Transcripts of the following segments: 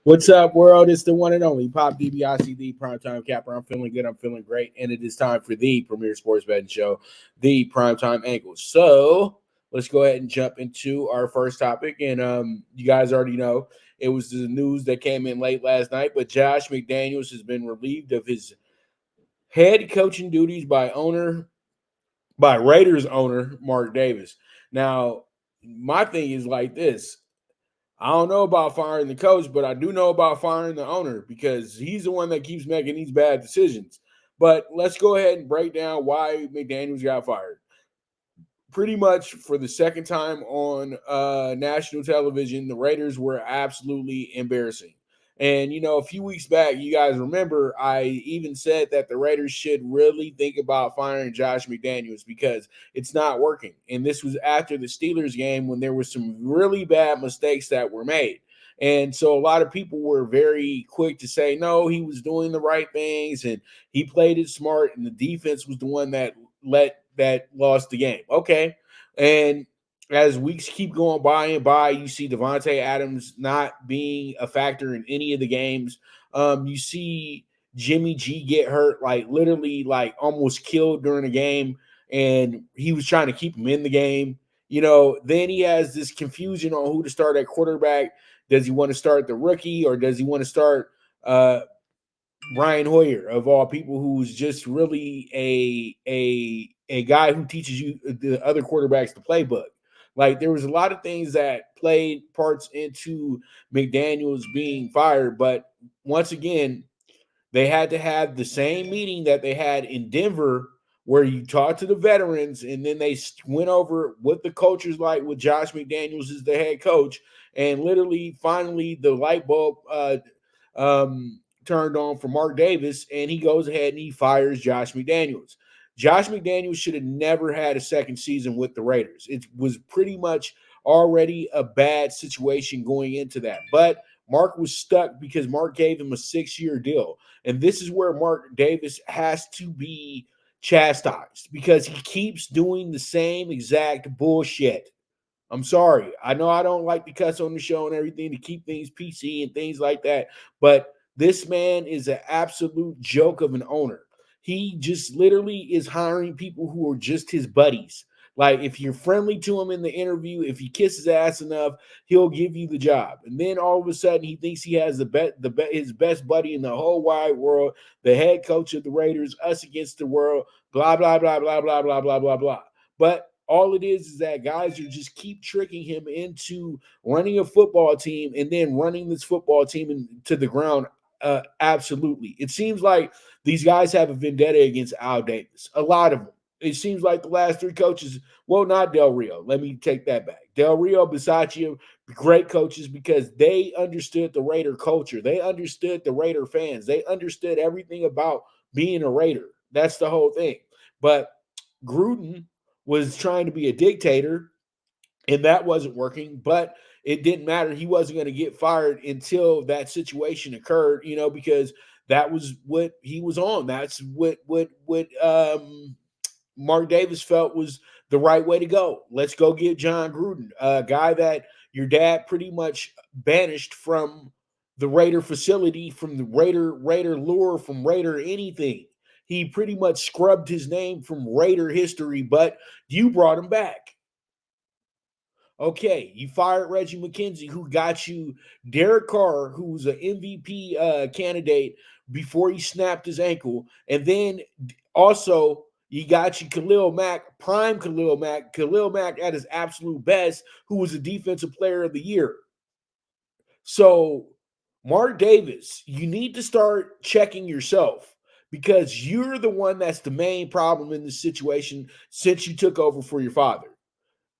What's up, world? It's the one and only Pop Dibiase, the primetime capper. I'm feeling good. I'm feeling great. And it is time for the premier sports betting show, the primetime angle. So let's go ahead and jump into our first topic. And you guys already know it was the news that came in late last night, but Josh McDaniels has been relieved of his head coaching duties by Raiders owner Mark Davis. Now, my thing is like this. I don't know about firing the coach, but I do know about firing the owner because he's the one that keeps making these bad decisions. But let's go ahead and break down why McDaniels got fired. Pretty much for the second time on national television, the Raiders were absolutely embarrassing. And, a few weeks back, you guys remember, I even said that the Raiders should really think about firing Josh McDaniels because it's not working. And this was after the Steelers game when there were some really bad mistakes that were made. And so a lot of people were very quick to say, no, he was doing the right things and he played it smart, and the defense was the one that lost the game. Okay. And as weeks keep going by and by, you see Devontae Adams not being a factor in any of the games. You see Jimmy G get hurt, like literally, like almost killed during a game, and he was trying to keep him in the game. Then he has this confusion on who to start at quarterback. Does he want to start the rookie or does he want to start Brian Hoyer of all people, who's just really a guy who teaches you the other quarterbacks the playbook. Like there was a lot of things that played parts into McDaniels being fired, but once again, they had to have the same meeting that they had in Denver, where you talk to the veterans, and then they went over what the culture's like with Josh McDaniels as the head coach, and literally, finally, the light bulb turned on for Mark Davis, and he goes ahead and he fires Josh McDaniels. Josh McDaniels should have never had a second season with the Raiders. It was pretty much already a bad situation going into that. But Mark was stuck because Mark gave him a 6-year deal. And this is where Mark Davis has to be chastised because he keeps doing the same exact bullshit. I'm sorry. I know I don't like to cuss on the show and everything to keep things PC and things like that, but this man is an absolute joke of an owner. He just literally is hiring people who are just his buddies. Like if you're friendly to him in the interview, if you kiss his ass enough, he'll give you the job. And then all of a sudden, he thinks he has his best buddy in the whole wide world, the head coach of the Raiders, us against the world, blah blah blah blah blah blah blah blah blah. But all it is that guys are just keep tricking him into running a football team and then running this football team into the ground. Absolutely. It seems like these guys have a vendetta against Al Davis. A lot of them. It seems like the last three coaches, well, not Del Rio. Let me take that back. Del Rio, Bisaccia, great coaches because they understood the Raider culture. They understood the Raider fans. They understood everything about being a Raider. That's the whole thing. But Gruden was trying to be a dictator, and that wasn't working. But it didn't matter. He wasn't going to get fired until that situation occurred, because that was what he was on. That's what Mark Davis felt was the right way to go. Let's go get John Gruden, a guy that your dad pretty much banished from the Raider facility, from the Raider lure, from Raider anything. He pretty much scrubbed his name from Raider history, but you brought him back. Okay, you fired Reggie McKenzie, who got you Derek Carr, who was an MVP candidate before he snapped his ankle, and then also you got you Khalil Mack, prime Khalil Mack at his absolute best, who was a defensive player of the year. So, Mark Davis, you need to start checking yourself because you're the one that's the main problem in this situation since you took over for your father.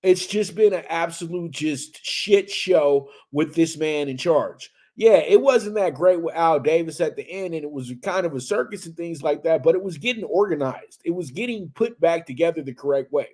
It's just been an absolute just shit show with this man in charge. Yeah, it wasn't that great with Al Davis at the end, and it was kind of a circus and things like that, but it was getting organized. It was getting put back together the correct way.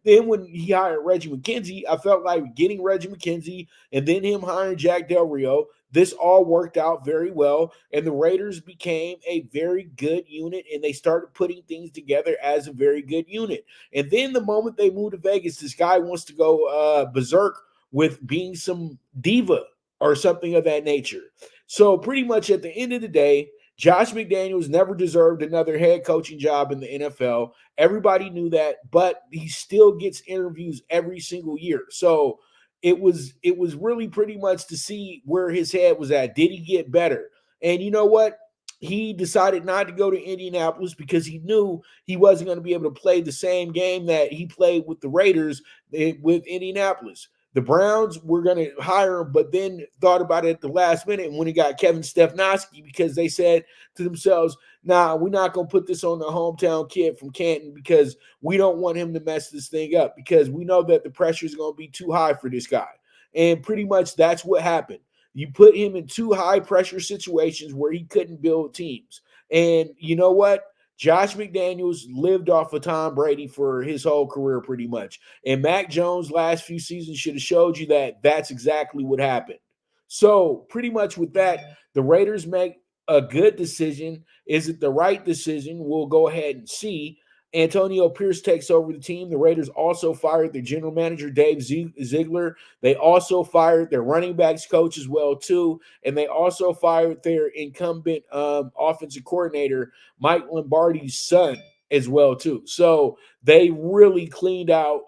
Then when he hired Reggie McKenzie, I felt like getting Reggie McKenzie and then him hiring Jack Del Rio, this all worked out very well, and the Raiders became a very good unit, and they started putting things together as a very good unit. And then the moment they moved to Vegas, this guy wants to go berserk with being some diva or something of that nature. So pretty much at the end of the day, Josh McDaniels never deserved another head coaching job in the NFL. Everybody knew that, but he still gets interviews every single year. So it was really pretty much to see where his head was at. Did he get better? And you know what? He decided not to go to Indianapolis because he knew he wasn't going to be able to play the same game that he played with the Raiders with Indianapolis. The Browns were going to hire him, but then thought about it at the last minute when he got Kevin Stefanski because they said to themselves, nah, we're not going to put this on the hometown kid from Canton because we don't want him to mess this thing up because we know that the pressure is going to be too high for this guy. And pretty much that's what happened. You put him in two high pressure situations where he couldn't build teams. And you know what? Josh McDaniels lived off of Tom Brady for his whole career pretty much. And Mac Jones' last few seasons should have showed you that that's exactly what happened. So, pretty much with that, the Raiders make a good decision. Is it the right decision? We'll go ahead and see. Antonio Pierce takes over the team. The Raiders also fired their general manager, Dave Ziegler. They also fired their running backs coach as well, too. And they also fired their incumbent offensive coordinator, Mike Lombardi's son, as well, too. So they really cleaned out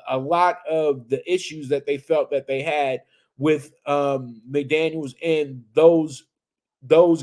a lot of the issues that they felt that they had with McDaniels and those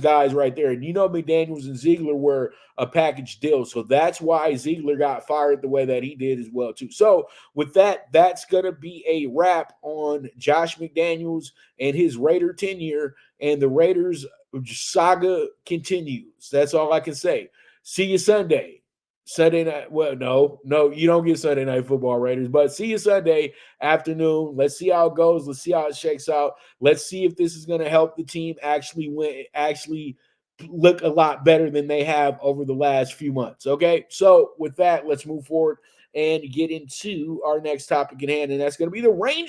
guys right there. And you know, McDaniels and Ziegler were a package deal. So that's why Ziegler got fired the way that he did as well, too. So with that, that's going to be a wrap on Josh McDaniels and his Raider tenure. And the Raiders saga continues. That's all I can say. See you Sunday. Sunday night. Well, no, you don't get Sunday night football, Raiders, but see you Sunday afternoon. Let's see how it goes. Let's see how it shakes out. Let's see if this is going to help the team actually win, actually look a lot better than they have over the last few months. Okay. So with that, let's move forward and get into our next topic at hand. And that's going to be the Rangers.